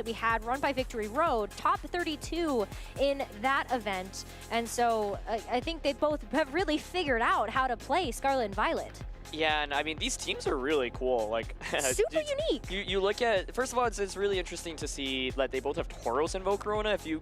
that we had run by Victory Road, top 32 in that event. And so I think they both have really figured out how to play Scarlet and Violet. Yeah, and I mean, these teams are really cool. Like, super unique. You look at, first of all, it's really interesting to see that they both have Tauros and Volcarona. If you,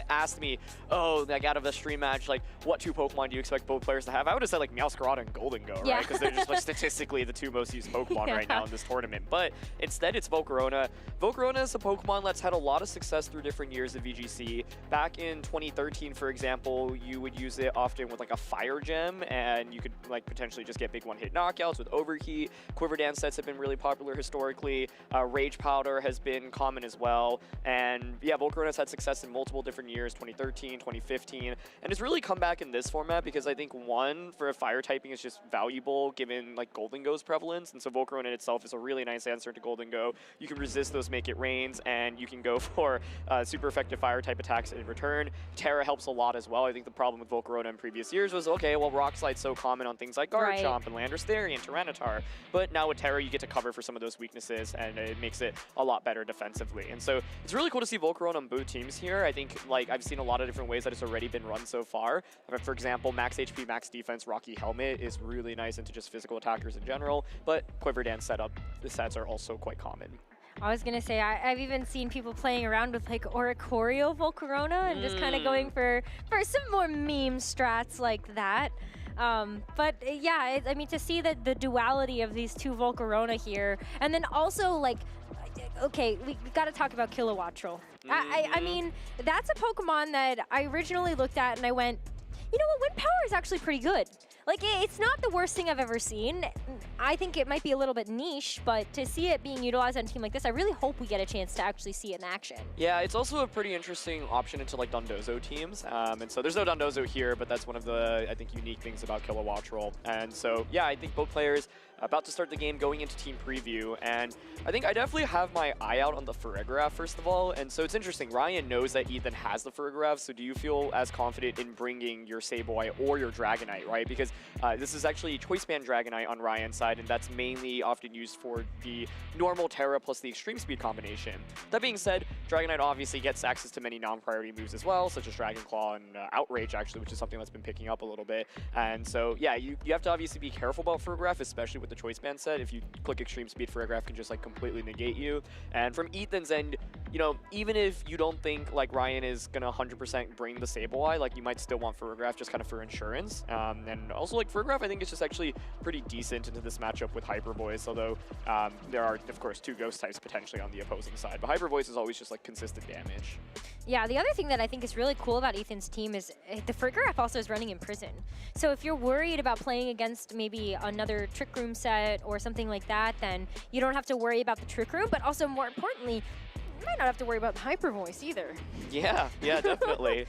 asked me, oh, like out of the stream match, like, what 2 Pokemon do you expect both players to have? I would have said like Meowscarada and Golden Go, right? Because they're just like statistically the 2 most used Pokemon right now in this tournament. But instead, it's Volcarona. Volcarona is a Pokemon that's had a lot of success through different years of VGC. Back in 2013, for example, you would use it often with like a Fire Gem, and you could like potentially just get big one-hit knockouts with Overheat. Quiver Dance sets have been really popular historically. Rage Powder has been common as well. And yeah, Volcarona's had success in multiple different years, 2013, 2015. And it's really come back in this format because I think, one, for a fire typing is just valuable given like Golden Go's prevalence. And so Volcarona in itself is a really nice answer to Golden Go. You can resist those Make It Rains, and you can go for super effective fire type attacks in return. Terra helps a lot as well. I think the problem with Volcarona in previous years was, okay, well, Rock Slide's so common on things like Garchomp and Landorus Theory and Tyranitar. But now with Terra, you get to cover for some of those weaknesses, and it makes it a lot better defensively. And so it's really cool to see Volcarona on both teams here. I think like I've seen a lot of different ways that it's already been run so far. For example, max HP, max defense, Rocky Helmet is really nice into just physical attackers in general, but Quiver Dance setup, the sets are also quite common. I was gonna say, I've even seen people playing around with like Oricorio Volcarona and just kind of going for some more meme strats like that. But yeah, I mean, to see that the duality of these 2 Volcarona here, and then also like, okay, we got to talk about Kilowattrel. I mean, that's a Pokemon that I originally looked at and I went, you know what, Wind Power is actually pretty good. Like, it's not the worst thing I've ever seen. I think it might be a little bit niche, but to see it being utilized on a team like this, I really hope we get a chance to actually see it in action. Yeah, it's also a pretty interesting option into like Dondozo teams. And so there's no Dondozo here, but that's one of the, I think, unique things about Kilowattrel. And so, yeah, I think both players about to start the game, going into team preview, and I think I definitely have my eye out on the Farigiraf, first of all. And so it's interesting, Ryan knows that Ethan has the Farigiraf, so do you feel as confident in bringing your Sableye or your Dragonite, right? Because this is actually Choice Band Dragonite on Ryan's side, and that's mainly often used for the normal Terra plus the Extreme Speed combination. That being said, Dragonite obviously gets access to many non-priority moves as well, such as Dragon Claw and Outrage, actually, which is something that's been picking up a little bit. And so, yeah, you have to obviously be careful about Farigiraf, especially with the Choice Band set. If you click Extreme Speed, Farigiraf can just like completely negate you. And from Ethan's end, even if you don't think like Ryan is gonna 100% bring the Sableye, like you might still want Farigiraf just kind of for insurance. And also like Farigiraf, I think it's just actually pretty decent into this matchup with Hyper Voice, although there are of course 2 ghost types potentially on the opposing side. But Hyper Voice is always just like consistent damage. Yeah, the other thing that I think is really cool about Ethan's team is the Farigiraf also is running Imprison. So if you're worried about playing against maybe another Trick Room set or something like that, then you don't have to worry about the Trick Room, but also more importantly, you might not have to worry about the Hyper Voice either. Yeah, definitely.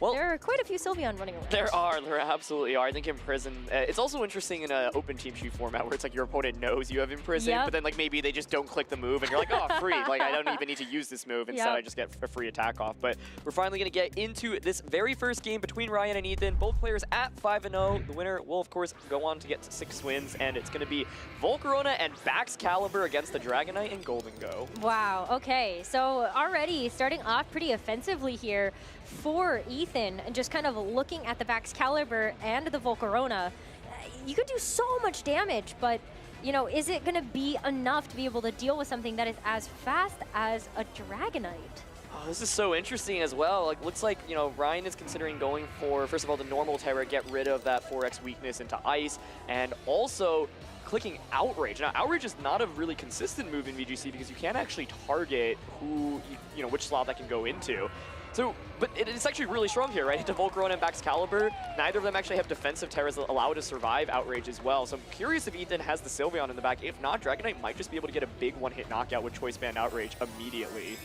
Well, there are quite a few Sylveon running around. There absolutely are. I think Imprison, it's also interesting in an open team shoot format where it's like your opponent knows you have Imprison, but then like maybe they just don't click the move and you're like, oh, free. Like I don't even need to use this move. Instead, I just get a free attack off. But we're finally going to get into this very first game between Ryan and Ethan. Both players at 5-0. The winner will, of course, go on to get to 6 wins. And it's going to be Volcarona and Baxcalibur against the Dragonite and Golden Go. Wow. Okay. So already starting off pretty offensively here for Ethan, and just kind of looking at the Baxcalibur and the Volcarona, you could do so much damage, but is it going to be enough to be able to deal with something that is as fast as a Dragonite? Oh, this is so interesting as well. Like, looks like, Ryan is considering going for, first of all, the normal Terra, get rid of that 4x weakness into Ice, and also clicking Outrage. Now, Outrage is not a really consistent move in VGC because you can't actually target which slot that can go into. So, but it's actually really strong here, right? Into Volcarona and Baxcalibur, neither of them actually have defensive Terras that allow it to survive Outrage as well. So I'm curious if Ethan has the Sylveon in the back. If not, Dragonite might just be able to get a big one-hit knockout with Choice Band Outrage immediately.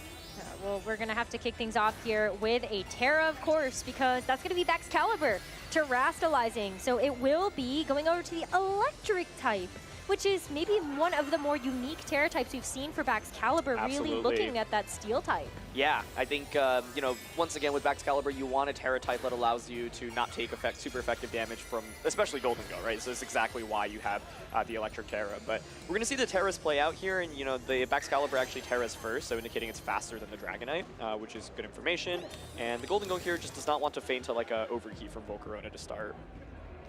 Well, we're going to have to kick things off here with a Terra, of course, because that's going to be Baxcalibur terastallizing. So it will be going over to the electric type, which is maybe one of the more unique Terra types we've seen for Baxcalibur, Absolutely. really looking at that Steel type. Yeah, I think, you know, once again with Baxcalibur, you want a Terra type that allows you to not take super effective damage from, especially Golden Go, right? So that's exactly why you have the Electric Terra. But we're going to see the Terras play out here, and, you know, the Baxcalibur actually Terras first, so indicating it's faster than the Dragonite, which is good information. And the Golden Go here just does not want to feign to like a overheat from Volcarona to start.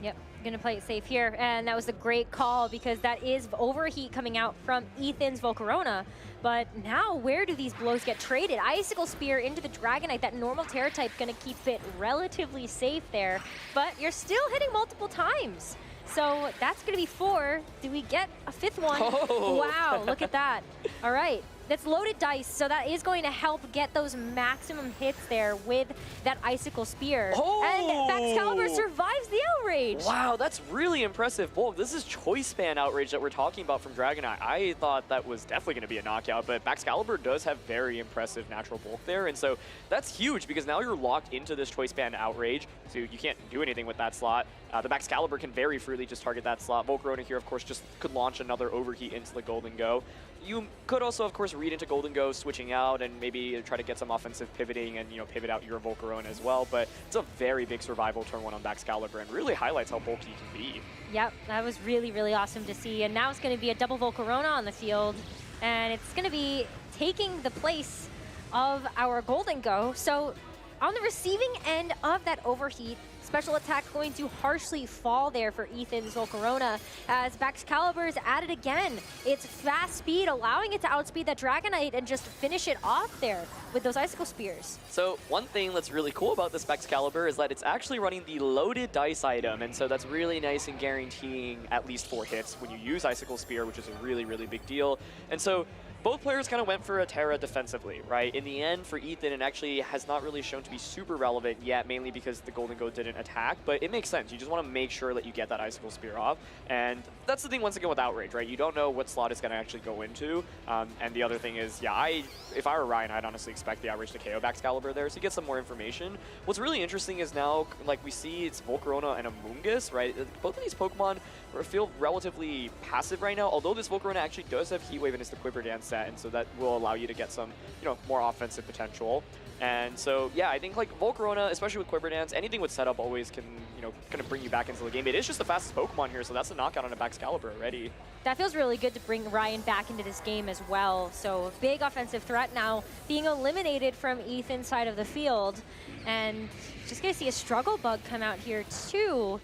Yep, gonna play it safe here, and that was a great call because that is overheat coming out from Ethan's Volcarona. But now, where do these blows get traded? Icicle Spear into the Dragonite, that normal Terra type gonna keep it relatively safe there, but you're still hitting multiple times. So that's gonna be 4. Do we get a 5th one? Oh. Wow, look at that. All right. That's loaded dice, so that is going to help get those maximum hits there with that Icicle Spear. Oh. And Baxcalibur survives the Outrage. Wow, that's really impressive. Bulk, this is Choice Span Outrage that we're talking about from Dragonite. I thought that was definitely going to be a knockout, but Baxcalibur does have very impressive natural bulk there, and so that's huge because now you're locked into this Choice Span Outrage, so you can't do anything with that slot. The Baxcalibur can very freely just target that slot. Volcarona here, of course, just could launch another overheat into the Golden Go. You could also, of course, read into Golden Go, switching out, and maybe try to get some offensive pivoting and, you know, pivot out your Volcarona as well. But it's a very big survival turn 1 on Baxcalibur and really highlights how bulky he can be. Yep, that was really, really awesome to see. And now it's going to be a double Volcarona on the field, and it's going to be taking the place of our Golden Go. So on the receiving end of that overheat, special attack going to harshly fall there for Ethan's Volcarona as Baxcalibur is at it again. It's fast speed, allowing it to outspeed that Dragonite and just finish it off there with those Icicle Spears. So one thing that's really cool about this Baxcalibur is that it's actually running the loaded dice item, and so that's really nice in guaranteeing at least 4 hits when you use Icicle Spear, which is a really, really big deal. And so both players kind of went for a Terra defensively, right? In the end, for Ethan, it actually has not really shown to be super relevant yet, mainly because the Golden Go didn't attack, but it makes sense. You just want to make sure that you get that Icicle Spear off, and that's the thing once again with Outrage, right? You don't know what slot it's going to actually go into, and the other thing is, yeah, if I were Ryan, I'd honestly expect the Outrage to KO Baxcalibur there, so you get some more information. What's really interesting is now, like, we see it's Volcarona and Amoonguss, right? Both of these Pokemon feel relatively passive right now, although this Volcarona actually does have Heat Wave in its the Quiver Dance set, and so that will allow you to get some, you know, more offensive potential. And so, yeah, I think, like, Volcarona, especially with Quiver Dance, anything with setup always can, you know, kind of bring you back into the game. It is just the fastest Pokemon here, so that's a knockout on a Baxcalibur already. That feels really good to bring Ryan back into this game as well. So big offensive threat now being eliminated from Ethan's side of the field. And just going to see a Struggle Bug come out here too.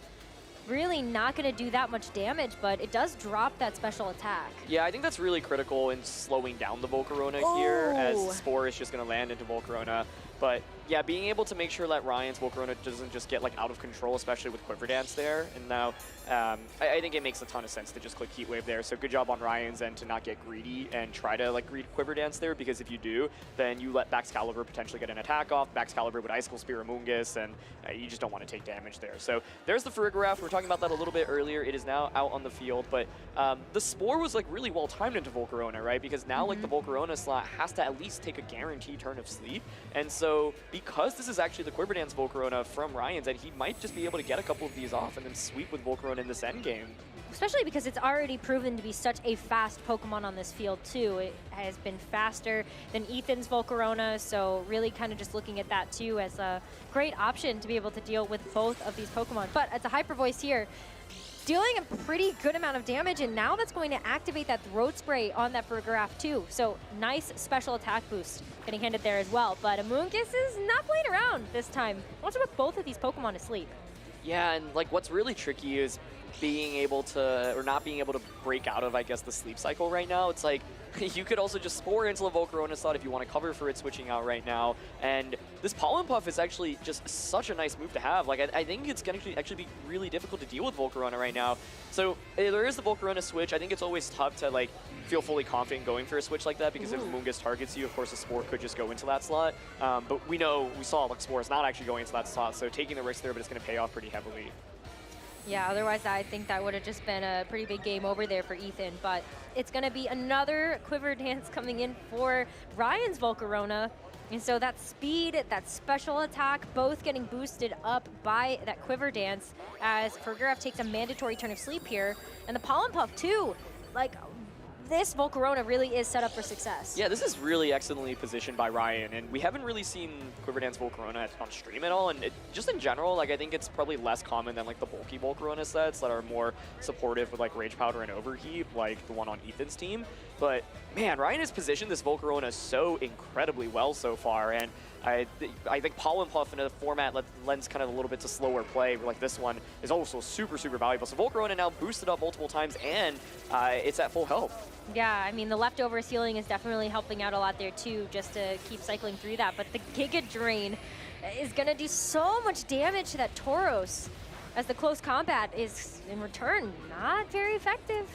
Really not going to do that much damage, but it does drop that special attack. Yeah, I think that's really critical in slowing down the Volcarona here, as Spore is just going to land into Volcarona. But yeah, being able to make sure that Ryan's Volcarona doesn't just get like out of control, especially with Quiver Dance there. And now I think it makes a ton of sense to just click Heat Wave there. So good job on Ryan's end to not get greedy and try to like read Quiver Dance there, because if you do, then you let Baxcalibur potentially get an attack off. Baxcalibur would Icicle Spear Amoonguss, and you just don't want to take damage there. So there's the Farigiraf. We were talking about that a little bit earlier. It is now out on the field, but the Spore was like really well timed into Volcarona, right? Because now like the Volcarona slot has to at least take a guaranteed turn of sleep. And so because this is actually the Quiver Dance Volcarona from Ryan's, and he might just be able to get a couple of these off and then sweep with Volcarona in this end game. Especially because it's already proven to be such a fast Pokemon on this field too. It has been faster than Ethan's Volcarona, so really kind of just looking at that too as a great option to be able to deal with both of these Pokemon. But it's a Hyper Voice here, dealing a pretty good amount of damage, and now that's going to activate that Throat Spray on that Farigiraf too. So nice special attack boost getting handed there as well. But Amoonguss is not playing around this time. Wants to put both of these Pokemon to sleep. Yeah, and like what's really tricky is being able to, or not being able to break out of, I guess, the sleep cycle right now. It's like, you could also just Spore into the Volcarona slot if you want to cover for it switching out right now. And this Pollen Puff is actually just such a nice move to have. Like, I think it's going to actually be really difficult to deal with Volcarona right now. So there is the Volcarona switch. I think it's always tough to, like, feel fully confident going for a switch like that, because if Amoonguss targets you, of course, the Spore could just go into that slot. But we saw like Spore is not actually going into that slot, so taking the risk there, but it's going to pay off pretty heavily. Yeah, otherwise I think that would have just been a pretty big game over there for Ethan, but it's going to be another Quiver Dance coming in for Ryan's Volcarona. And so that speed, that special attack, both getting boosted up by that Quiver Dance as Fergaref takes a mandatory turn of sleep here. And the Pollen Puff too, like, this Volcarona really is set up for success. Yeah, this is really excellently positioned by Ryan, and we haven't really seen Quiver Dance Volcarona on stream at all, and just in general, like, I think it's probably less common than like the bulky Volcarona sets that are more supportive with like Rage Powder and Overheat, like the one on Ethan's team. But man, Ryan has positioned this Volcarona so incredibly well so far, and I think Pollen Puff in a format lends kind of a little bit to slower play, like this one is also super valuable. So Volcarona now boosted up multiple times, and it's at full health. Yeah, I mean, the leftovers healing is definitely helping out a lot there too, just to keep cycling through that. But the Giga Drain is going to do so much damage to that Tauros, as the close combat is, in return, not very effective.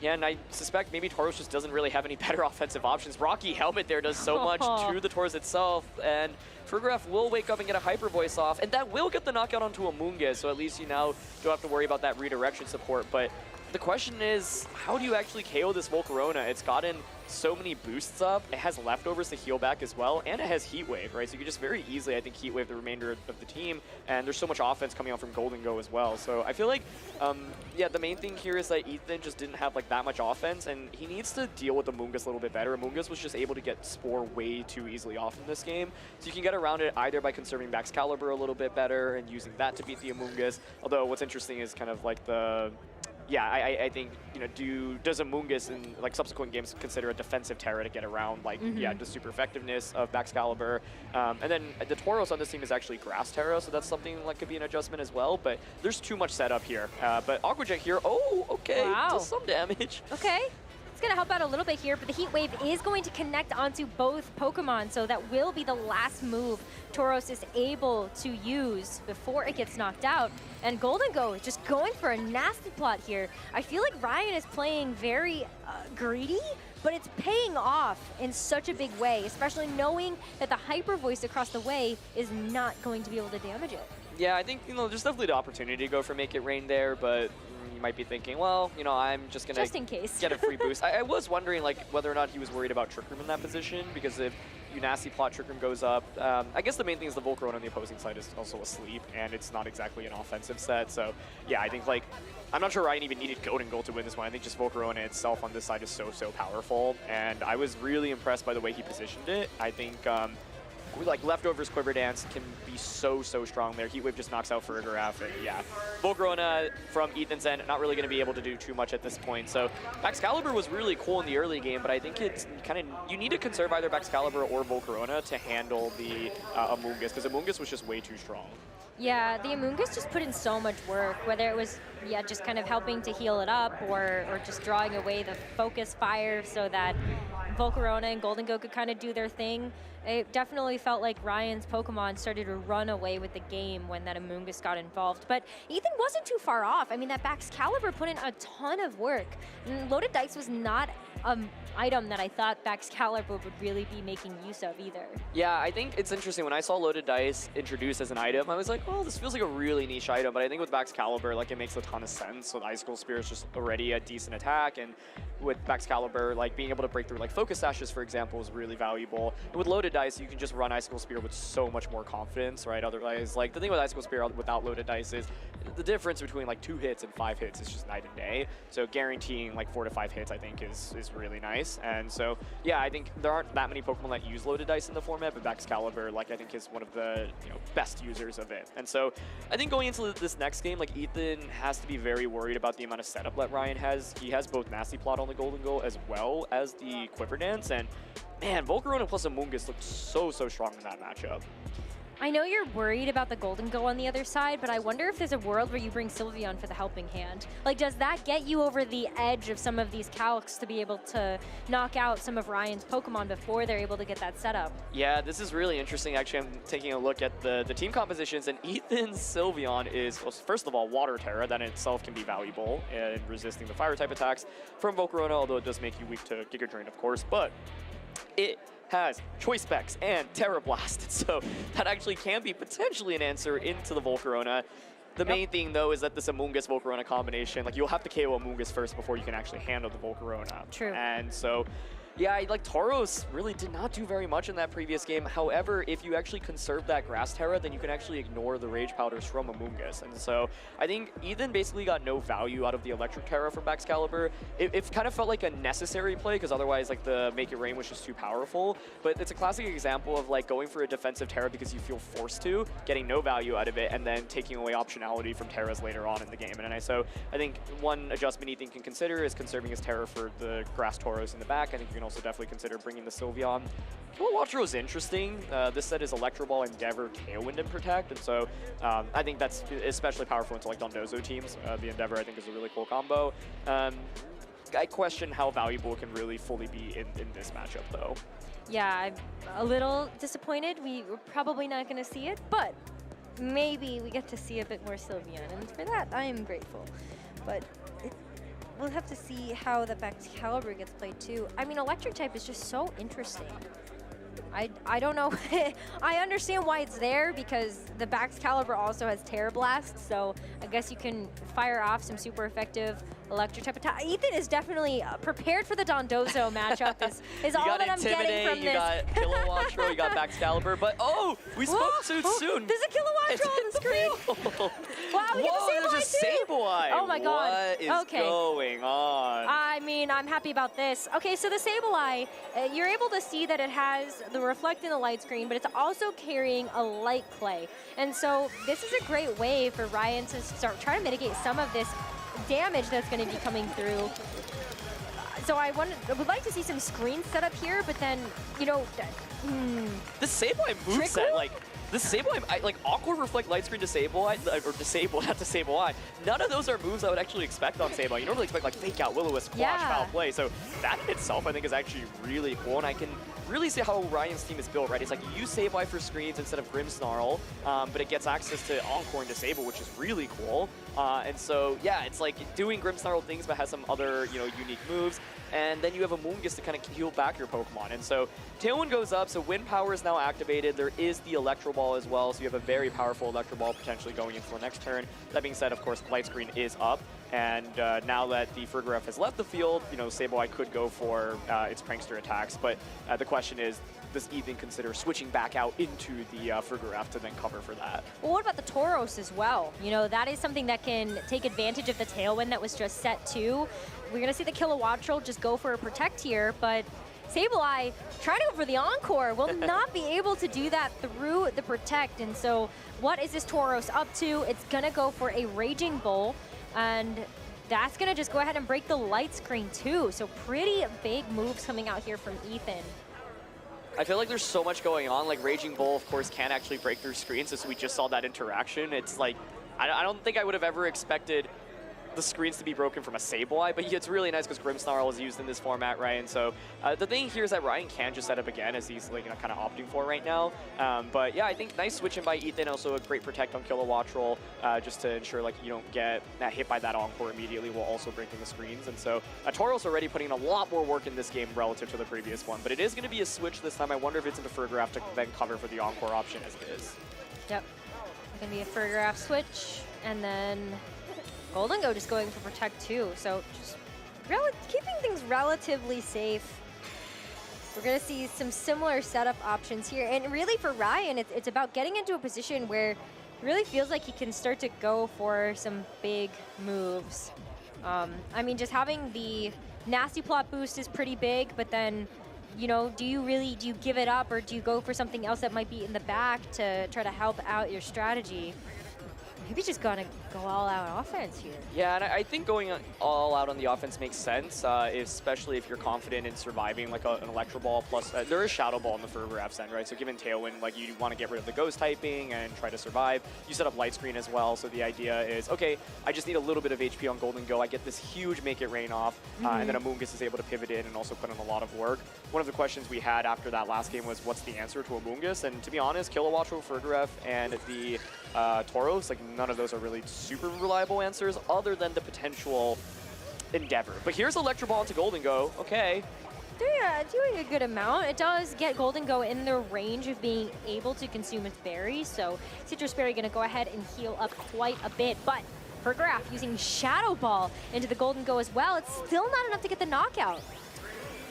Yeah, and I suspect maybe Tauros just doesn't really have any better offensive options. Rocky Helmet there does so much to the Tauros itself, and Fergaref will wake up and get a Hyper Voice off, and that will get the knockout onto Amoonguss, so at least you now don't have to worry about that redirection support. But the question is, how do you actually KO this Volcarona? It's gotten so many boosts up, it has leftovers to heal back as well, and it has Heat Wave, right? So you can just very easily, I think, Heat Wave the remainder of the team, and there's so much offense coming out from Golden Go as well. So I feel like, yeah, the main thing here is that Ethan just didn't have like that much offense, and he needs to deal with Amoonguss a little bit better. Amoonguss was just able to get Spore way too easily off in this game, so you can get around it either by conserving Baxcalibur a little bit better and using that to beat the Amoonguss. Although what's interesting is kind of like the... Yeah, I think, you know, does Amoonguss in like subsequent games consider a defensive Terra to get around, like, yeah, the super effectiveness of Baxcalibur. And then the Tauros on this team is actually Grass Terra, so that's something that could be an adjustment as well, but there's too much setup here. But Aqua Jet here, oh, okay, does some damage. Okay. It's going to help out a little bit here, but the Heat Wave is going to connect onto both Pokemon, so that will be the last move Tauros is able to use before it gets knocked out. And Golden Go is just going for a nasty plot here. I feel like Ryan is playing very greedy, but it's paying off in such a big way, especially knowing that the Hyper Voice across the way is not going to be able to damage it. Yeah, I think, you know, there's definitely the opportunity to go for Make It Rain there, but you might be thinking, well, you know, I'm just going to get a free boost. I was wondering, like, whether or not he was worried about Trick Room in that position, because if you nasty plot Trick Room goes up, I guess the main thing is the Volcarona on the opposing side is also asleep, and it's not exactly an offensive set. So, yeah, I think, like, I'm not sure Ryan even needed Golden Goal to win this one. I think just Volcarona itself on this side is so powerful, and I was really impressed by the way he positioned it. I think, like, Leftovers Quiver Dance can be so strong there. Heat Wave just knocks out Fergaref, and yeah. Volcarona from Ethan's end, not really going to be able to do too much at this point. So Baxcalibur was really cool in the early game, but I think it's kind of, you need to conserve either Baxcalibur or Volcarona to handle the Amoonguss, because Amoonguss was just way too strong. Yeah, the Amoonguss just put in so much work, whether it was, yeah, just kind of helping to heal it up or just drawing away the focus fire so that Volcarona and Golden Go could kind of do their thing. It definitely felt like Ryan's Pokemon started to run away with the game when that Amoonguss got involved. But Ethan wasn't too far off. I mean, that Baxcalibur put in a ton of work. And Loaded Dice was not an item that I thought Baxcalibur would really be making use of either. Yeah, I think it's interesting. When I saw Loaded Dice introduced as an item, I was like, well, this feels like a really niche item. But I think with Baxcalibur, like, it makes a ton of sense. So the Icicle Spear is just already a decent attack. And with Baxcalibur, like, being able to break through, like, Focus Sashes, for example, is really valuable. And with Loaded Dice, you can just run Icicle Spear with so much more confidence, right? Otherwise, like, the thing with Icicle Spear without Loaded Dice is the difference between, like, 2 hits and 5 hits is just night and day. So guaranteeing, like, 4 to 5 hits, I think, is really nice. And so, yeah, I think there aren't that many Pokemon that use Loaded Dice in the format, but Baxcalibur, like, I think is one of the, you know, best users of it. And so I think going into this next game, like, Ethan has to be very worried about the amount of setup that Ryan has. He has both Nasty Plot on the Golden Goal as well as the Quiver Dance, and man, Volcarona plus Amoonguss looked so strong in that matchup. I know you're worried about the Golden Go on the other side, but I wonder if there's a world where you bring Sylveon for the helping hand. Like, does that get you over the edge of some of these calcs to be able to knock out some of Ryan's Pokemon before they're able to get that set up? Yeah, this is really interesting. Actually, I'm taking a look at the team compositions, and Ethan's Sylveon is, well, first of all, Water Terra. That in itself can be valuable in resisting the Fire-type attacks from Volcarona, although it does make you weak to Giga Drain, of course, but it has Choice Specs and Terra Blast, so that actually can be potentially an answer into the Volcarona. The main thing, though, is that this Amoonguss Volcarona combination, like, you'll have to KO Amoonguss first before you can actually handle the Volcarona. True. And so Yeah, like Tauros really did not do very much in that previous game. However, if you actually conserve that Grass Terra, then you can actually ignore the Rage Powders from Amoonguss. And so I think Ethan basically got no value out of the Electric Terra from Excalibur. It kind of felt like a necessary play because otherwise like the Make It Rain was just too powerful. But it's a classic example of like going for a defensive Terra because you feel forced to, getting no value out of it, and then taking away optionality from Terras later on in the game. And so I think one adjustment Ethan can consider is conserving his Terra for the Grass Tauros in the back. I think you can also definitely consider bringing the Sylveon. Kilowattrel is interesting. This set is Electro Ball, Endeavor, Tailwind, and Protect, and so I think that's especially powerful into like Dondozo teams. The Endeavor I think is a really cool combo. I question how valuable it can really fully be in this matchup though. Yeah, I'm a little disappointed. We're probably not going to see it, but maybe we get to see a bit more Sylveon, and for that I am grateful. But we'll have to see how the Excalibur gets played too. I mean, Electric type is just so interesting. I don't know. I understand why it's there because the Excalibur also has Terra Blast, so I guess you can fire off some super effective Electric type attack. Ethan is definitely prepared for the Dondozo matchup is all that I'm getting from this. You got Kilowattrel, you got Excalibur, but oh, we spoke too soon. There's a Kilowattrel on the screen. Wow, we get the there's a Sableye. Oh my god. What is going on? I mean, I'm happy about this. Okay, so the Sableye, you're able to see that it has the Reflect in the light screen, but it's also carrying a Light Clay. And so this is a great way for Ryan to start trying to mitigate some of this damage that's going to be coming through. So I would like to see some screens set up here, but then, you know, the Sableye moveset, like, the Sableye, like, Awkward Reflect Light Screen to Sableye, or Disable, not to Sableye, none of those are moves I would actually expect on Sableye. You normally expect, like, Fake Out, Will-O-Wisp, Squash, Foul Play, so that in itself, I think, is actually really cool, and I can really see how Ryan's team is built, right? It's like you use Sableye for screens instead of Grimmsnarl, but it gets access to Encore and Disable, which is really cool. And so, yeah, it's like doing Grimmsnarl things, but has some other, you know, unique moves. And then you have Amoonguss to kind of heal back your Pokemon. And so Tailwind goes up, so Wind Power is now activated. There is the Electro Ball as well, so you have a very powerful Electro Ball potentially going into the next turn. That being said, of course, Light Screen is up. And now that the Farigiraf has left the field, you know, Sableye could go for its Prankster attacks. But the question is, does Ethan consider switching back out into the Farigiraf to then cover for that? Well, what about the Tauros as well? You know, that is something that can take advantage of the Tailwind that was just set too. We're going to see the Kilowattrel just go for a Protect here, but Sableye trying to go for the Encore will not be able to do that through the Protect. And so what is this Tauros up to? It's going to go for a Raging Bull, and that's going to just go ahead and break the Light Screen too. So pretty big moves coming out here from Ethan. I feel like there's so much going on. Like Raging Bull, of course, can actually break through screens, as we just saw that interaction. It's like, I don't think I would have ever expected the screens to be broken from a Sableye, but it's really nice because Grimmsnarl is used in this format, right? And so the thing here is that Ryan can just set up again, as he's like, you know, kind of opting for right now. But yeah, I think nice switching by Ethan. Also a great Protect on Kilowattrel, just to ensure like you don't get hit by that Encore immediately while also breaking the screens. And so Tauros already putting in a lot more work in this game relative to the previous one, but it is going to be a switch this time. I wonder if it's into Farigiraf to then cover for the Encore option as it is. Yep, it's going to be a Farigiraf switch, and then Golden Go just going for Protect too, so just keeping things relatively safe. We're going to see some similar setup options here, and really for Ryan, it's about getting into a position where it really feels like he can start to go for some big moves. I mean, just having the Nasty Plot boost is pretty big, but then, you know, do you give it up, or do you go for something else that might be in the back to try to help out your strategy? Maybe just gonna go all out on offense here. Yeah, and I think going all out on the offense makes sense, especially if you're confident in surviving like an Electro Ball. Plus, there is Shadow Ball in the Farigiraf's end, right? So given Tailwind, like you want to get rid of the Ghost typing and try to survive. You set up Light Screen as well, so the idea is, okay, I just need a little bit of HP on Golden Go. I get this huge Make It Rain off, and then Amoonguss is able to pivot in and also put in a lot of work. One of the questions we had after that last game was, what's the answer to Amoonguss? And to be honest, Kilowattrel, Farigiraf, and the Tauros, like none of those are really super reliable answers other than the potential Endeavor. But here's Electro Ball into Golden Go. Okay. They're doing a good amount. It does get Golden Go in the range of being able to consume its berries, so Citrus Berry going to go ahead and heal up quite a bit. But Farigiraf using Shadow Ball into the Golden Go as well. It's still not enough to get the knockout.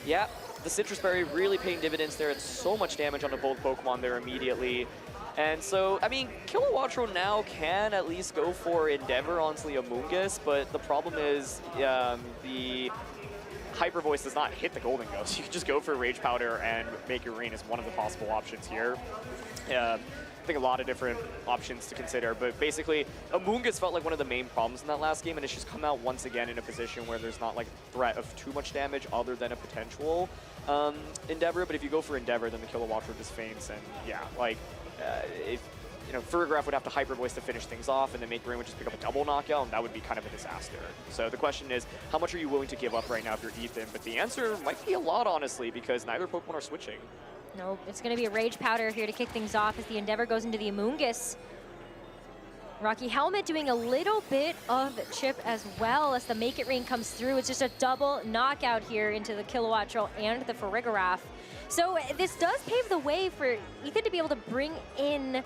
Yeah. the Citrus Berry really paying dividends there. It's so much damage onto both Pokemon there immediately. And so, I mean, Kilowattrel now can at least go for Endeavor onto the Amoonguss, but the problem is the Hyper Voice does not hit the Golden Ghost. You can just go for Rage Powder and make your Rain as one of the possible options here. I think a lot of different options to consider, but basically Amoonguss felt like one of the main problems in that last game, and it's just come out once again in a position where there's not like threat of too much damage other than a potential Endeavor. But if you go for Endeavor, then the Kilowattrel just faints, and yeah, like if Ferrograph would have to Hyper Voice to finish things off, and then make Rain would just pick up a double knockout, and that would be kind of a disaster. So the question is, how much are you willing to give up right now if you're Ethan? But the answer might be a lot, honestly, because neither Pokemon are switching. Nope, it's going to be a Rage Powder here to kick things off as the Endeavor goes into the Amoonguss. Rocky Helmet doing a little bit of chip as well as the Make It Rain comes through. It's just a double knockout here into the Kilowattrel and the Farigiraf. So this does pave the way for Ethan to be able to bring in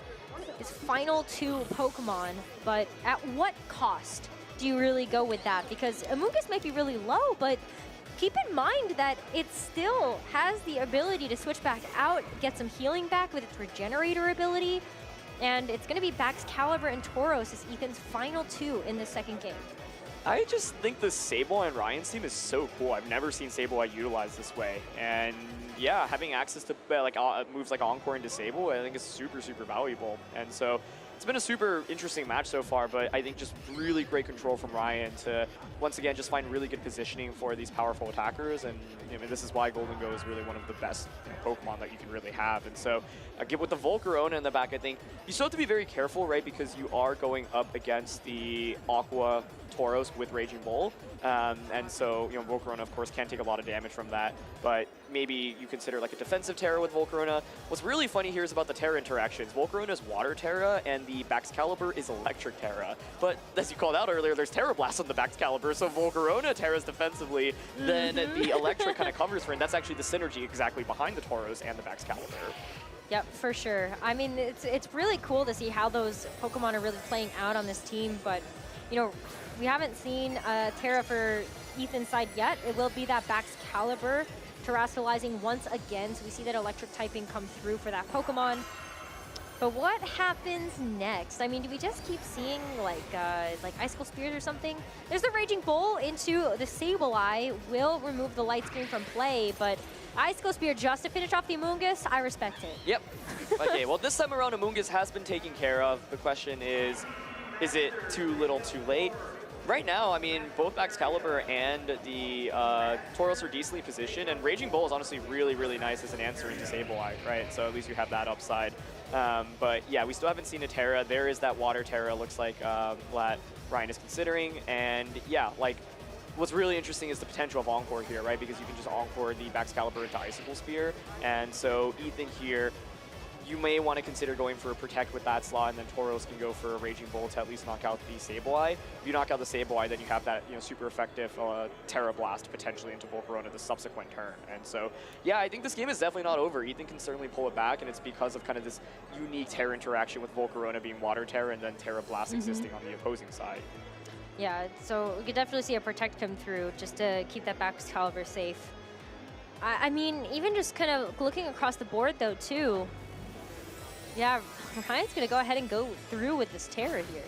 his final 2 Pokemon, but at what cost do you really go with that? Because Amoonguss might be really low, but keep in mind that it still has the ability to switch back out, get some healing back with its Regenerator ability, and it's going to be Baxcalibur and Tauros as Ethan's final 2 in the second game. I just think the Sableye and Ryan's team is so cool. I've never seen Sableye utilized this way, and yeah, having access to moves like Encore and Disable, I think is super, super valuable. And so it's been a super interesting match so far, but I think just really great control from Ryan to, once again, just find really good positioning for these powerful attackers. And this is why Golden Go is really one of the best Pokemon that you can really have. And so with the Volcarona in the back, I think you still have to be very careful, right? Because you are going up against the Aqua Tauros with Raging Bull. And so, Volcarona, of course, can take a lot of damage from that, but maybe you consider like a defensive Terra with Volcarona. What's really funny here is about the Terra interactions. Volcarona is Water Terra, and the Baxcalibur is Electric Terra. But as you called out earlier, there's Terra Blast on the Baxcalibur, so Volcarona Terra's defensively, then the Electric kind of covers for it, and that's actually the synergy exactly behind the Tauros and the Baxcalibur. Yep, for sure. I mean, it's really cool to see how those Pokemon are really playing out on this team, but, we haven't seen Terra for Ethan's side yet. It will be that Baxcalibur terrestrializing once again, so we see that electric typing come through for that Pokemon. But what happens next? I mean, do we just keep seeing like Icicle Spears or something? There's the Raging Bull into the Sableye, will remove the light screen from play, but Icicle Spear just to finish off the Amoonguss, I respect it. Yep. Okay, well this time around Amoonguss has been taken care of. The question is it too little too late? Right now, I mean, both Baxcalibur and the Tauros are decently positioned, and Raging Bull is honestly really, really nice as an answer into Sableye, right? So at least you have that upside. But yeah, we still haven't seen a Terra. There is that Water Terra, looks like, that Ryan is considering. And yeah, like, what's really interesting is the potential of Encore here, right? Because you can just Encore the Baxcalibur into Icicle Spear. And so Ethan here, you may want to consider going for a Protect with that slot, and then Tauros can go for a Raging Bull to at least knock out the Sableye. If you knock out the Sableye, then you have that super effective Terra Blast potentially into Volcarona the subsequent turn. And so, yeah, I think this game is definitely not over. Ethan can certainly pull it back, and it's because of kind of this unique Terra interaction with Volcarona being Water Terra and then Terra Blast existing on the opposing side. Yeah, so we could definitely see a Protect come through just to keep that Baxcalibur safe. I mean, even just kind of looking across the board, though, too, yeah, Ryan's going to go ahead and go through with this Terra here.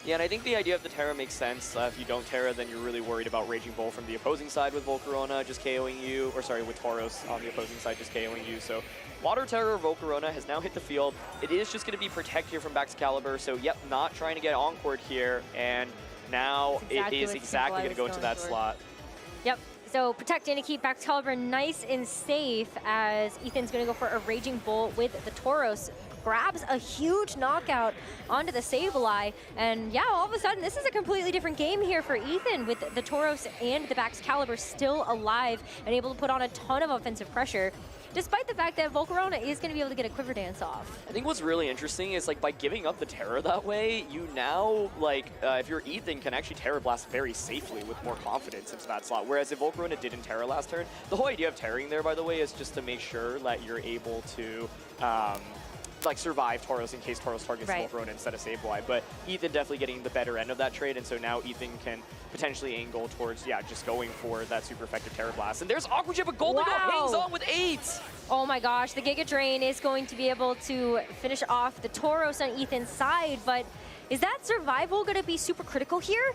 Yeah, and I think the idea of the Terra makes sense. If you don't Terra, then you're really worried about Raging Bull from the opposing side with Volcarona just KOing you, or sorry, with Tauros on the opposing side just KOing you. So Water Terra Volcarona has now hit the field. It is just going to be Protect here from Baxcalibur, so yep, not trying to get Encored here, and now it is exactly going to go into that slot. Yep. So protecting to keep Baxcalibur nice and safe as Ethan's going to go for a Raging Bull with the Tauros. Grabs a huge knockout onto the Sableye. And yeah, all of a sudden, this is a completely different game here for Ethan with the Tauros and the Baxcalibur still alive and able to put on a ton of offensive pressure, despite the fact that Volcarona is going to be able to get a Quiver Dance off. I think what's really interesting is, like, by giving up the Terra that way, you now, like, if you're Ethan, can actually Terra Blast very safely with more confidence into that slot. Whereas if Volcarona didn't Terra last turn, the whole idea of Terraing there, by the way, is just to make sure that you're able to like survive Tauros in case Tauros targets Volcarona instead of Sableye. But Ethan definitely getting the better end of that trade, and so now Ethan can potentially angle towards, just going for that super effective Terra Blast. And there's Aqua Jet, but Golden Goal hangs on with 8. Oh my gosh, the Giga Drain is going to be able to finish off the Tauros on Ethan's side, but is that survival going to be super critical here?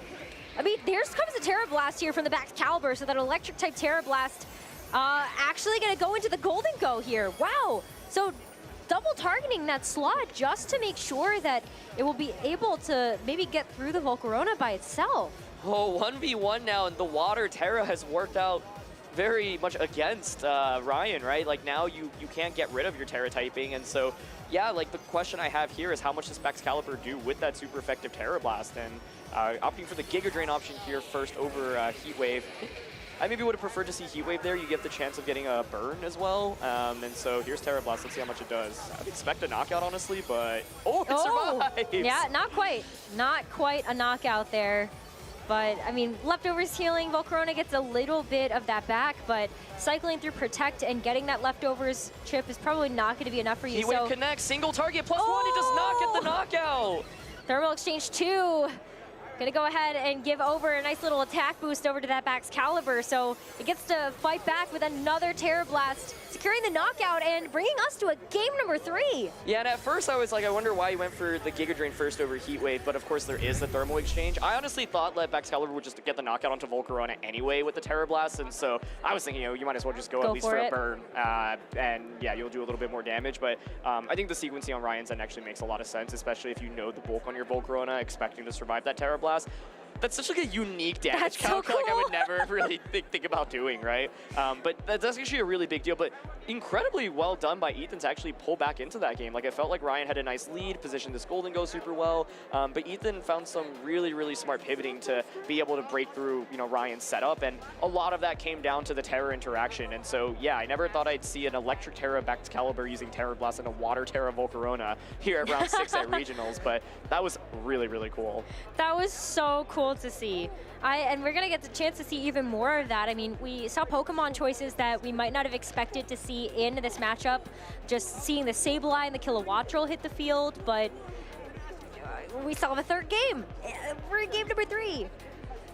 I mean, there comes a Terra Blast here from the Baxcalibur, so that electric type Terra Blast actually going to go into the Golden Go here. Wow. So double targeting that slot just to make sure that it will be able to maybe get through the Volcarona by itself. Oh, 1v1 now, and the Water Terra has worked out very much against Ryan, right? Like now you can't get rid of your Terra typing, and so yeah, like the question I have here is how much does Baxcalibur do with that super effective Terra Blast, and opting for the Giga Drain option here first over Heat Wave. I maybe would have preferred to see Heat Wave there. You get the chance of getting a burn as well. And so here's Terra Blast. Let's see how much it does. I'd expect a knockout, honestly, but it survives. Yeah, not quite. Not quite a knockout there. But, I mean, Leftovers healing, Volcarona gets a little bit of that back, but cycling through Protect and getting that Leftovers chip is probably not going to be enough for you. Heat Wave connects, single target, +1, it does not get the knockout. Thermal Exchange 2. Gonna go ahead and give over a nice little attack boost over to that Baxcalibur, so it gets to fight back with another Terra Blast, securing the knockout and bringing us to a game number 3. Yeah, and at first I was like, I wonder why he went for the Giga Drain first over Heat Wave, but of course there is the Thermal Exchange. I honestly thought that Baxcalibur would just get the knockout onto Volcarona anyway with the Terra Blast, and so I was thinking, you might as well just go at least for a burn, and yeah, you'll do a little bit more damage, but I think the sequencing on Ryan's end actually makes a lot of sense, especially if you know the bulk on your Volcarona, expecting to survive that Terra Blast. That's such like a unique damage count, like I would never really think about doing, right? But that's actually a really big deal, but incredibly well done by Ethan to actually pull back into that game. Like, I felt like Ryan had a nice lead, positioned this Golden Go super well, but Ethan found some really smart pivoting to be able to break through, Ryan's setup, and a lot of that came down to the Terra interaction. And so, yeah, I never thought I'd see an Electric Terra Baxcalibur using Terra Blast and a Water Terra Volcarona here at round 6 at Regionals, but that was really cool. That was so cool to see. And we're going to get the chance to see even more of that. I mean, we saw Pokemon choices that we might not have expected to see in this matchup. Just seeing the Sableye and the Kilowattrel hit the field, but we saw the third game. We're in game number 3.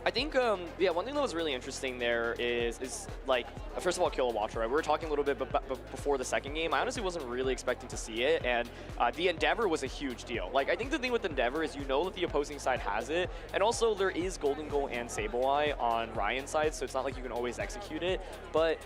I think, yeah, one thing that was really interesting there is like, first of all, Kilowattrel, right? We were talking a little bit before the second game. I honestly wasn't really expecting to see it, and the Endeavor was a huge deal. Like, I think the thing with Endeavor is that the opposing side has it, and also there is Golden Goal and Sableye on Ryan's side, so it's not like you can always execute it, but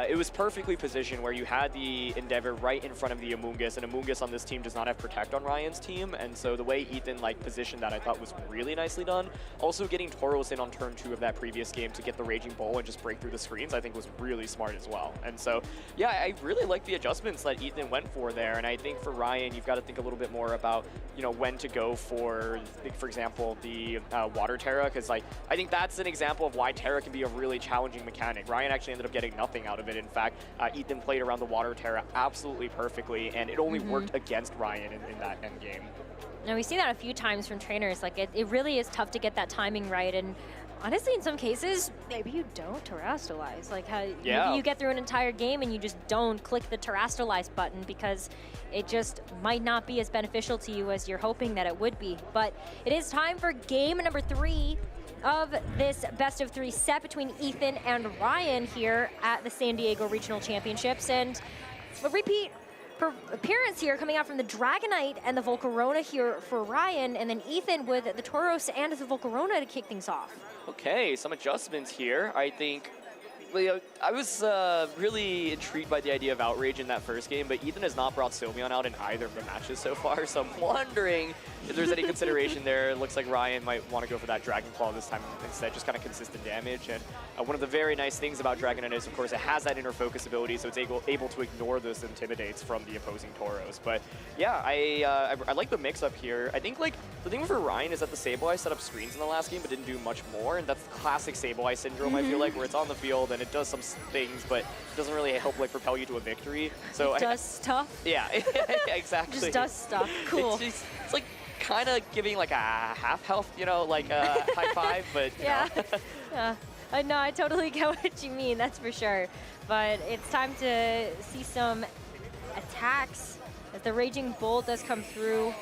it was perfectly positioned where you had the Endeavor right in front of the Amoonguss, and Amoonguss on this team does not have Protect on Ryan's team, and so the way Ethan positioned that I thought was really nicely done. Also getting Tauros in on turn 2 of that previous game to get the Raging Bull and just break through the screens I think was really smart as well. And so yeah, I really like the adjustments that Ethan went for there, and I think for Ryan you've got to think a little bit more about when to go for example the Water Terra, because I think that's an example of why Terra can be a really challenging mechanic. Ryan actually ended up getting nothing out of it. In fact, Ethan played around the Water Terra absolutely perfectly, and it only worked against Ryan in that end game. Now, we've seen that a few times from trainers. Like, it really is tough to get that timing right, and honestly, in some cases, maybe you don't Terrastalize. Like, how maybe you get through an entire game and you just don't click the Terrastalize button because it just might not be as beneficial to you as you're hoping that it would be. But it is time for game number 3 of this best-of-3 set between Ethan and Ryan here at the San Diego Regional Championships. And a repeat appearance here coming out from the Dragonite and the Volcarona here for Ryan, and then Ethan with the Tauros and the Volcarona to kick things off. Okay, some adjustments here. I think I was really intrigued by the idea of Outrage in that first game, but Ethan has not brought Sylveon out in either of the matches so far, so I'm wondering if there's any consideration there. It looks like Ryan might want to go for that Dragon Claw this time instead, just kind of consistent damage. And one of the very nice things about Dragonite is, of course, it has that inner focus ability, so it's able to ignore those Intimidates from the opposing Tauros. But yeah, I like the mix-up here. I think the thing for Ryan is that the Sableye set up screens in the last game but didn't do much more, and that's classic Sableye syndrome, I feel like, where it's on the field and it does some things, but it doesn't really help propel you to a victory. So it does stuff. Yeah, exactly. Just does stuff. Cool. It's like kind of giving a half health, high five, but yeah. Yeah. No, I totally get what you mean. That's for sure. But it's time to see some attacks as the Raging Bull does come through.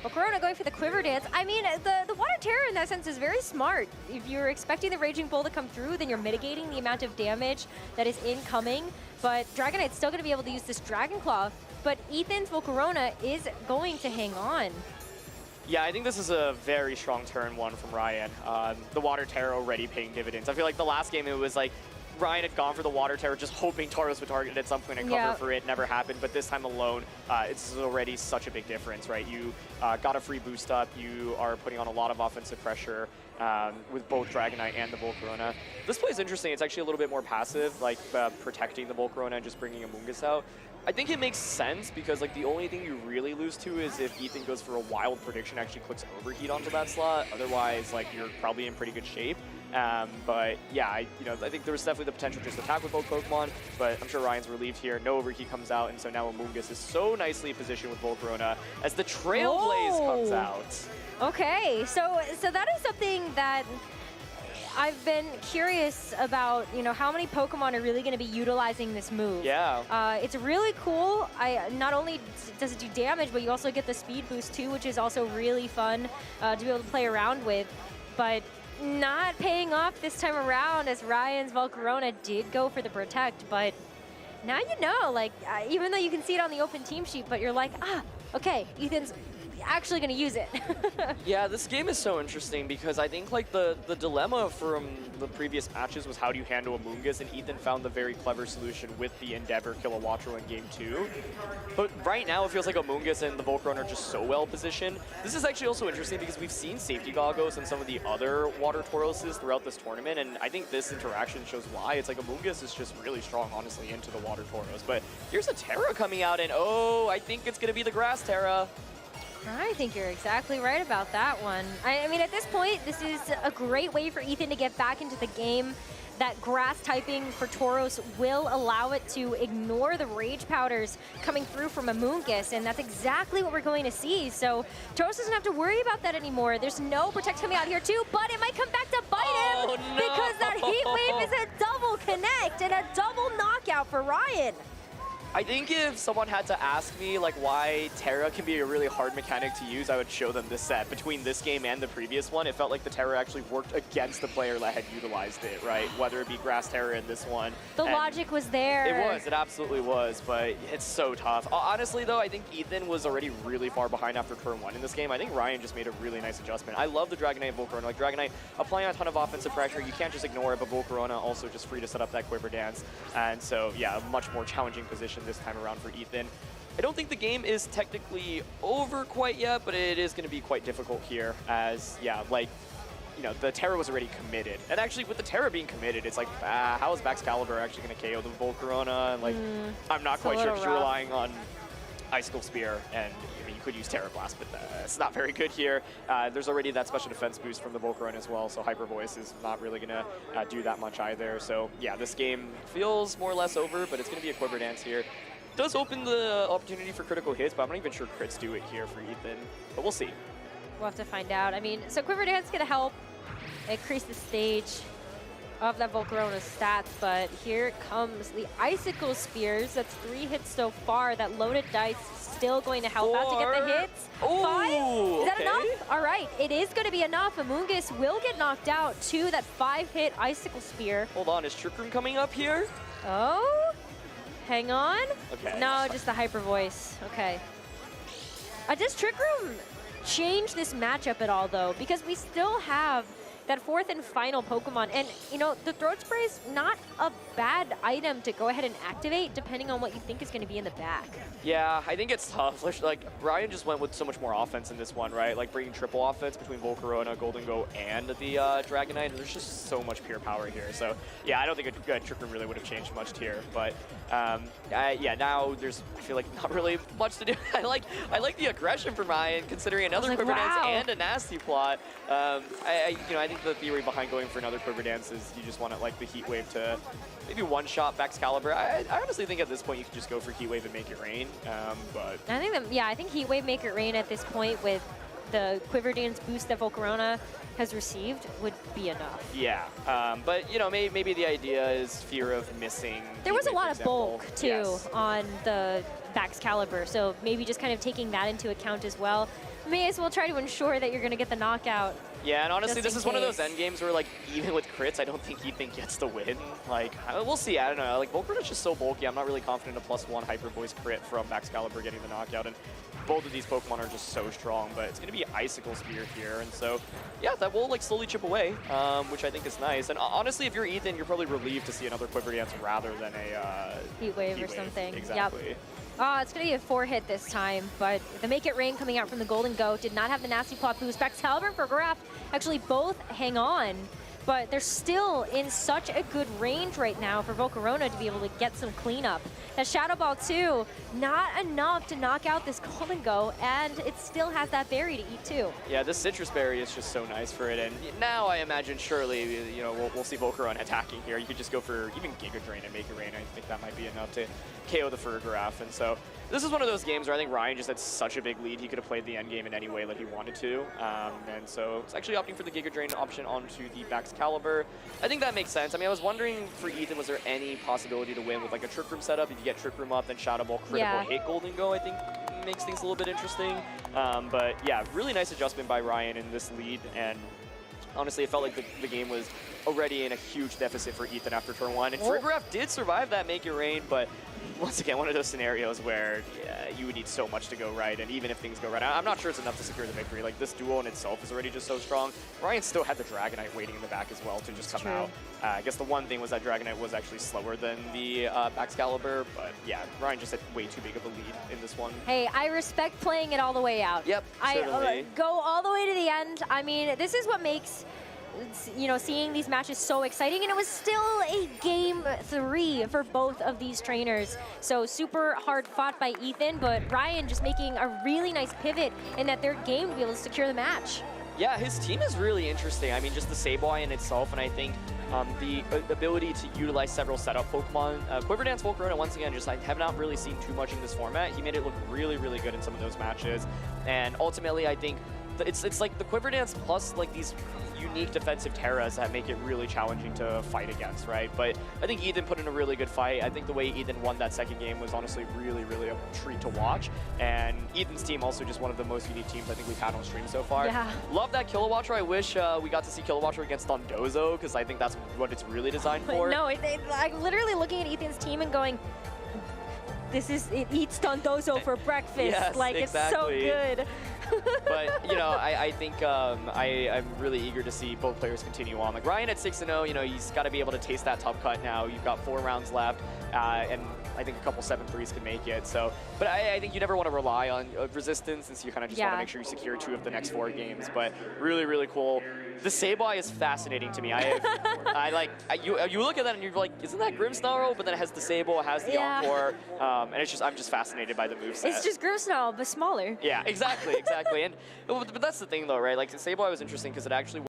Volcarona going for the Quiver Dance. I mean, the Water Terror in that sense is very smart. If you're expecting the Raging Bull to come through, then you're mitigating the amount of damage that is incoming. But Dragonite's still going to be able to use this Dragon Claw. But Ethan's Volcarona is going to hang on. Yeah, I think this is a very strong turn one from Ryan. The Water Terror already paying dividends. I feel like the last game it was like Ryan had gone for the Water Terror, just hoping Tauros would target it at some point and cover for it. Never happened, but this time alone, it's already such a big difference, right? You got a free boost up. You are putting on a lot of offensive pressure with both Dragonite and the Volcarona. This play is interesting. It's actually a little bit more passive, like protecting the Volcarona and just bringing Amoonguss out. I think it makes sense because like the only thing you really lose to is if Ethan goes for a wild prediction, actually clicks Overheat onto that slot. Otherwise, like you're probably in pretty good shape. But yeah, I think there's definitely the potential just to attack with both Pokemon, but I'm sure Ryan's relieved here. No Overheat comes out, and so now Amoonguss is so nicely positioned with Volcarona as the Trailblaze comes out. Okay, so that is something that I've been curious about, how many Pokemon are really going to be utilizing this move. Yeah. It's really cool. Not only does it do damage, but you also get the speed boost too, which is also really fun to be able to play around with. But not paying off this time around as Ryan's Volcarona did go for the Protect, but now you know, like, even though you can see it on the open team sheet, but you're like, okay, Ethan's actually going to use it. Yeah, this game is so interesting because I think like the dilemma from the previous matches was how do you handle Amoonguss, and Ethan found the very clever solution with the Endeavor Kilowattrel in game 2. But right now it feels like Amoonguss and the Volcarona are just so well positioned. This is actually also interesting because we've seen safety goggles and some of the other Water Tauroses throughout this tournament, and I think this interaction shows why. It's like Amoonguss is just really strong, honestly, into the Water Tauros. But here's a Terra coming out, and oh, I think it's going to be the Grass Terra. I think you're exactly right about that one. I mean, at this point, this is a great way for Ethan to get back into the game. That grass typing for Tauros will allow it to ignore the Rage Powders coming through from Amoonguss, and that's exactly what we're going to see. So Tauros doesn't have to worry about that anymore. There's no Protect coming out here too, but it might come back to bite him because that Heat Wave is a double connect and a double knockout for Ryan. I think if someone had to ask me like why Terra can be a really hard mechanic to use, I would show them this set. Between this game and the previous one, it felt like the Terra actually worked against the player that had utilized it, right? Whether it be Grass Terra in this one. The logic was there. It absolutely was, but it's so tough. Honestly though, I think Ethan was already really far behind after turn 1 in this game. I think Ryan just made a really nice adjustment. I love the Dragonite and Volcarona. Like Dragonite applying a ton of offensive pressure, you can't just ignore it, but Volcarona also just free to set up that Quiver Dance. And so yeah, a much more challenging position this time around for Ethan. I don't think the game is technically over quite yet, but it is going to be quite difficult here as, yeah, like, the Terra was already committed. And actually, with the Terra being committed, it's like, how is Baxcalibur actually going to KO the Volcarona? And, like, I'm not quite sure because you're relying on Icicle Spear, and I mean, you could use Terra Blast, but it's not very good here. There's already that special defense boost from the Volcarona as well, so Hyper Voice is not really going to do that much either. So, yeah, this game feels more or less over, but it's going to be a Quiver Dance here. Does open the opportunity for critical hits, but I'm not even sure crits do it here for Ethan, but we'll see. We'll have to find out. I mean, so Quiver Dance is going to help increase the stage of that Volcarona's stats, but here comes the Icicle Spears. That's 3 hits so far. That loaded dice still going to help out to get the hits. Ooh, 5? Is that enough? All right, it is going to be enough. Amoonguss will get knocked out to that 5-hit Icicle Spear. Hold on, is Trick Room coming up here? Oh, hang on. Okay. No, just the Hyper Voice. Okay. Does Trick Room change this matchup at all, though? Because we still have that 4th and final Pokemon. And, the Throat Spray is not a bad item to go ahead and activate, depending on what you think is going to be in the back. Yeah, I think it's tough. Like, Ryan just went with so much more offense in this one, right? Like, bringing triple offense between Volcarona, Golden Go, and the Dragonite. There's just so much pure power here. So, yeah, I don't think a Trick Room really would have changed much here. But, yeah, now there's, I feel like, not really much to do. I like the aggression from Ryan, considering another Quiver Dance and a Nasty Plot. I think the theory behind going for another Quiver Dance is you just want like the Heat Wave to maybe one-shot Baxcalibur. I honestly think at this point you can just go for Heat Wave and make it rain. But I think Heat Wave make it rain at this point with the Quiver Dance boost that Volcarona has received would be enough. Yeah, but maybe the idea is fear of missing. There was a lot of bulk too on the Baxcalibur. So maybe just kind of taking that into account as well. May as well try to ensure that you're going to get the knockout. Yeah, and honestly, this is one of those case. end games where, like, even with crits, I don't think Ethan gets the win. Like, we'll see. I don't know. Like, Volcarona's just so bulky. I'm not really confident a +1 Hyper Voice crit from Baxcalibur getting the knockout. And both of these Pokemon are just so strong, but it's going to be Icicle Spear here. And so, yeah, that will, like, slowly chip away, which I think is nice. And honestly, if you're Ethan, you're probably relieved to see another Quiver Dance rather than a Heat Wave or something. Exactly. Yep. It's going to be a 4-hit this time, but the Make It Rain coming out from the Golden Goat did not have the Nasty Plot boost. Baxcalibur and Graf actually both hang on, but they're still in such a good range right now for Volcarona to be able to get some cleanup. That Shadow Ball too, not enough to knock out this Golden Goat, and it still has that berry to eat too. Yeah, this Citrus Berry is just so nice for it, and now I imagine surely, you know, we'll see Volcarona attacking here. You could just go for even Giga Drain and Make It Rain. I think that might be enough to KO the Furgraf, and so this is one of those games where I think Ryan just had such a big lead. He could have played the end game in any way that he wanted to, and so it's actually opting for the Giga Drain option onto the Baxcalibur. I think that makes sense. I mean, I was wondering for Ethan, was there any possibility to win with like a Trick Room setup? If you get Trick Room up, then Shadow Ball critical hit Golden Go, I think makes things a little bit interesting. But yeah, really nice adjustment by Ryan in this lead, and honestly, it felt like the game was already in a huge deficit for Ethan after turn 1. And Furgraf did survive that Make It Rain, but once again, one of those scenarios where you would need so much to go right, and even if things go right, I'm not sure it's enough to secure the victory. Like, this duo in itself is already just so strong. Ryan still had the Dragonite waiting in the back as well to just come out. I guess the one thing was that Dragonite was actually slower than the Baxcalibur, but yeah, Ryan just had way too big of a lead in this one. Hey, I respect playing it all the way out. Yep, I go all the way to the end. I mean, this is what makes, you know, seeing these matches so exciting, and it was still a game 3 for both of these trainers. So super hard fought by Ethan, but Ryan just making a really nice pivot in that third game to be able to secure the match. Yeah, his team is really interesting. I mean, just the Sableye in itself, and I think the ability to utilize several setup Pokemon. Quiver Dance Volcarona, once again, just I have not really seen too much in this format. He made it look really, really good in some of those matches. And ultimately, I think it's like the Quiver Dance plus like these unique defensive Terras that make it really challenging to fight against, right? But I think Ethan put in a really good fight. I think the way Ethan won that second game was honestly really, really a treat to watch. And Ethan's team also just one of the most unique teams I think we've had on stream so far. Yeah. Love that Kilowatcher. I wish we got to see Kilowatcher against Dondozo, because I think that's what it's really designed for. No, I'm literally looking at Ethan's team and going, it eats Dondozo for breakfast. Yes, like, exactly. It's so good. But, you know, I think I'm really eager to see both players continue on. Like, Ryan at 6-0, you know, he's got to be able to taste that top cut now. You've got 4 rounds left, and I think a couple 7-3s can make it. So, but I think you never want to rely on resistance, since you kind of just want to make sure you secure 2 of the next 4 games. But really, really cool. The Sableye is fascinating to me. You look at that and you're like, isn't that Grimmsnarl? But then it has the Sable, it has the Encore, and I'm just fascinated by the moveset. It's just Grimmsnarl, but smaller. Yeah, exactly. And but that's the thing though, right? Like, the Sableye was interesting because it actually